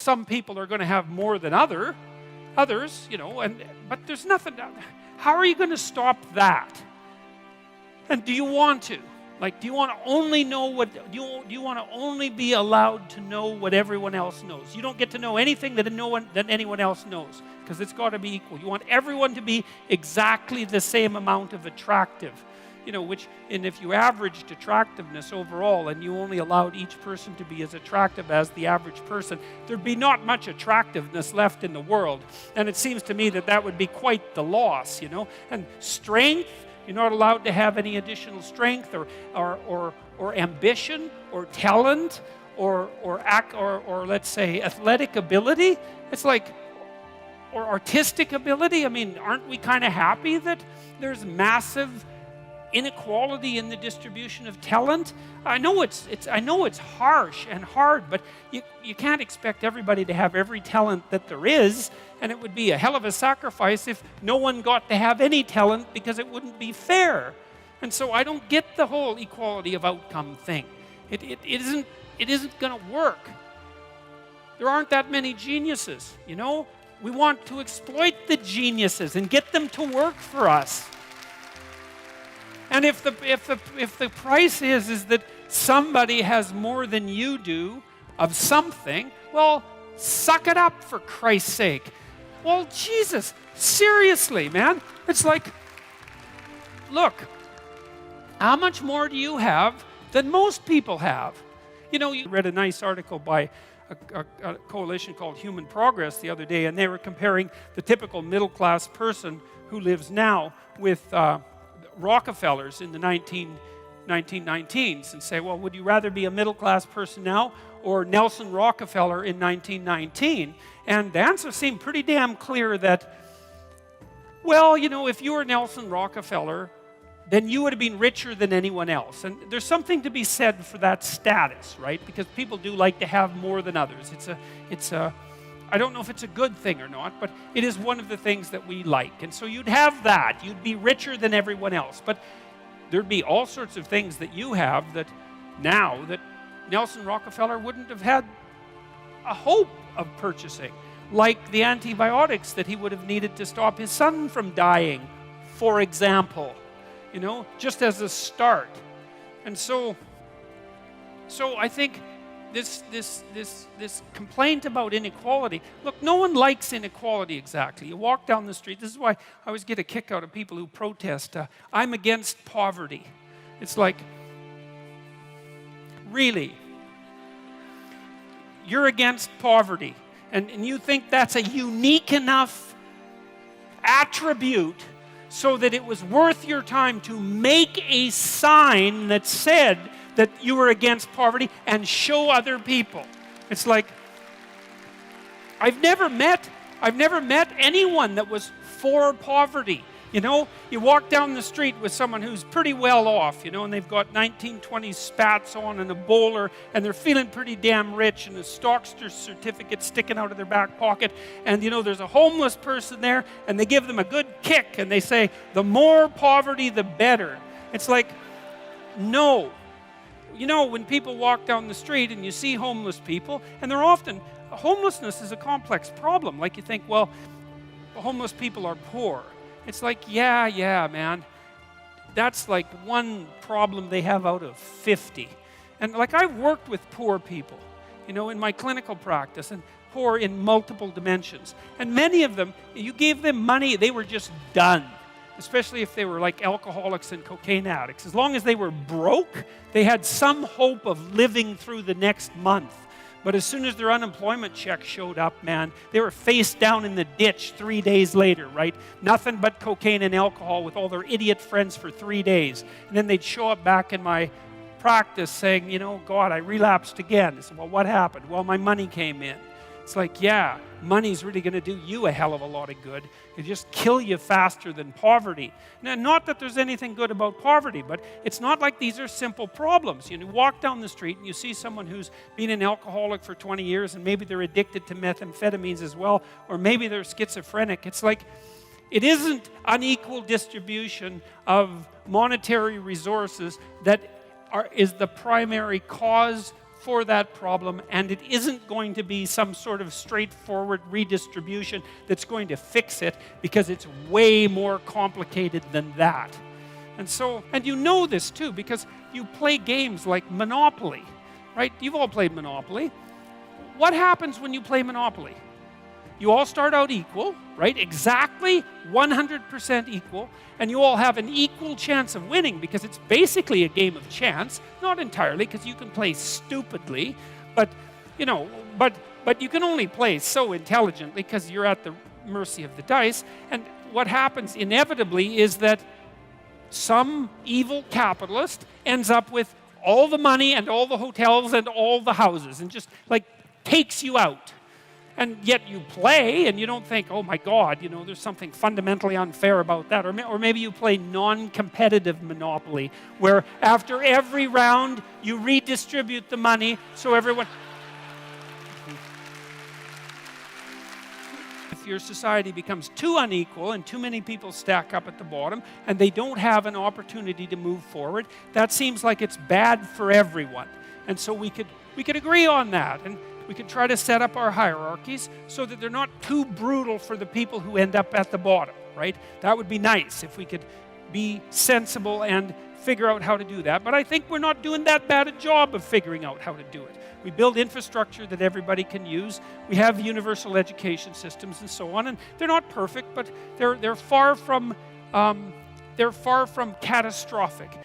some people are going to have more than others, but there's nothing. How are you going to stop that? And do you want to? Like, do you want to only know what, do you want to only be allowed to know what everyone else knows? You don't get to know anything that anyone else knows, because it's got to be equal. You want everyone to be exactly the same amount of attractive, and if you averaged attractiveness overall and you only allowed each person to be as attractive as the average person, there'd be not much attractiveness left in the world. And it seems to me that would be quite the loss, And strength, you're not allowed to have any additional strength or ambition or talent or let's say athletic ability. It's like, or artistic ability. I mean, aren't we kind of happy that there's massive inequality in the distribution of talent? I know it's harsh and hard, but you can't expect everybody to have every talent that there is, and it would be a hell of a sacrifice if no one got to have any talent, because it wouldn't be fair. And so I don't get the whole equality of outcome thing. It isn't going to work. There aren't that many geniuses, We want to exploit the geniuses and get them to work for us. And if the price is that somebody has more than you do of something, well, suck it up, for Christ's sake. Well, Jesus, seriously, man. It's like, look, how much more do you have than most people have? You read a nice article by a coalition called Human Progress the other day, and they were comparing the typical middle-class person who lives now with Rockefellers in the 1919s, and say, well, would you rather be a middle-class person now or Nelson Rockefeller in 1919? And the answer seemed pretty damn clear that, well, if you were Nelson Rockefeller, then you would have been richer than anyone else. And there's something to be said for that status, right? Because people do like to have more than others. I don't know if it's a good thing or not, but it is one of the things that we like. And so you'd have that. You'd be richer than everyone else. But there'd be all sorts of things that you have that now that Nelson Rockefeller wouldn't have had a hope of purchasing, like the antibiotics that he would have needed to stop his son from dying, for example, just as a start. And so I think this complaint about inequality, look, no one likes inequality exactly. You walk down the street, this is why I always get a kick out of people who protest, I'm against poverty. It's like, really? You're against poverty, and you think that's a unique enough attribute so that it was worth your time to make a sign that said that you were against poverty and show other people. It's like, I've never met anyone that was for poverty. You walk down the street with someone who's pretty well off, and they've got 1920s spats on and a bowler, and they're feeling pretty damn rich, and a Stockster certificate sticking out of their back pocket, and there's a homeless person there, and they give them a good kick, and they say, the more poverty, the better. It's like, no. When people walk down the street and you see homeless people, and homelessness is a complex problem. Like, you think, well, homeless people are poor. It's like, yeah, man. That's like one problem they have out of 50. And like, I've worked with poor people, in my clinical practice, and poor in multiple dimensions. And many of them, you gave them money, they were just done. Especially if they were like alcoholics and cocaine addicts. As long as they were broke, they had some hope of living through the next month. But as soon as their unemployment check showed up, man, they were face down in the ditch 3 days later, right? Nothing but cocaine and alcohol with all their idiot friends for 3 days. And then they'd show up back in my practice saying, God, I relapsed again. I said, well, what happened? Well, my money came in. It's like, yeah, money's really going to do you a hell of a lot of good. It'll just kill you faster than poverty. Now, not that there's anything good about poverty, but it's not like these are simple problems. You walk down the street and you see someone who's been an alcoholic for 20 years and maybe they're addicted to methamphetamines as well, or maybe they're schizophrenic. It's like, it isn't unequal distribution of monetary resources that is the primary cause for that problem, and it isn't going to be some sort of straightforward redistribution that's going to fix it, because it's way more complicated than that. And you know this too, because you play games like Monopoly, right? You've all played Monopoly. What happens when you play Monopoly? You all start out equal, right? Exactly 100% equal, and you all have an equal chance of winning, because it's basically a game of chance. Not entirely, because you can play stupidly, but you know, but you can only play so intelligently because you're at the mercy of the dice. And what happens inevitably is that some evil capitalist ends up with all the money and all the hotels and all the houses, and just like takes you out. And yet you play and you don't think, oh my God, you know, there's something fundamentally unfair about that. Or maybe you play non-competitive Monopoly, where after every round you redistribute the money so everyone... If your society becomes too unequal and too many people stack up at the bottom and they don't have an opportunity to move forward, that seems like it's bad for everyone. And so we could agree on that. And we could try to set up our hierarchies so that they're not too brutal for the people who end up at the bottom, right? That would be nice if we could be sensible and figure out how to do that. But I think we're not doing that bad a job of figuring out how to do it. We build infrastructure that everybody can use. We have universal education systems and so on, and they're not perfect, but they're far from catastrophic.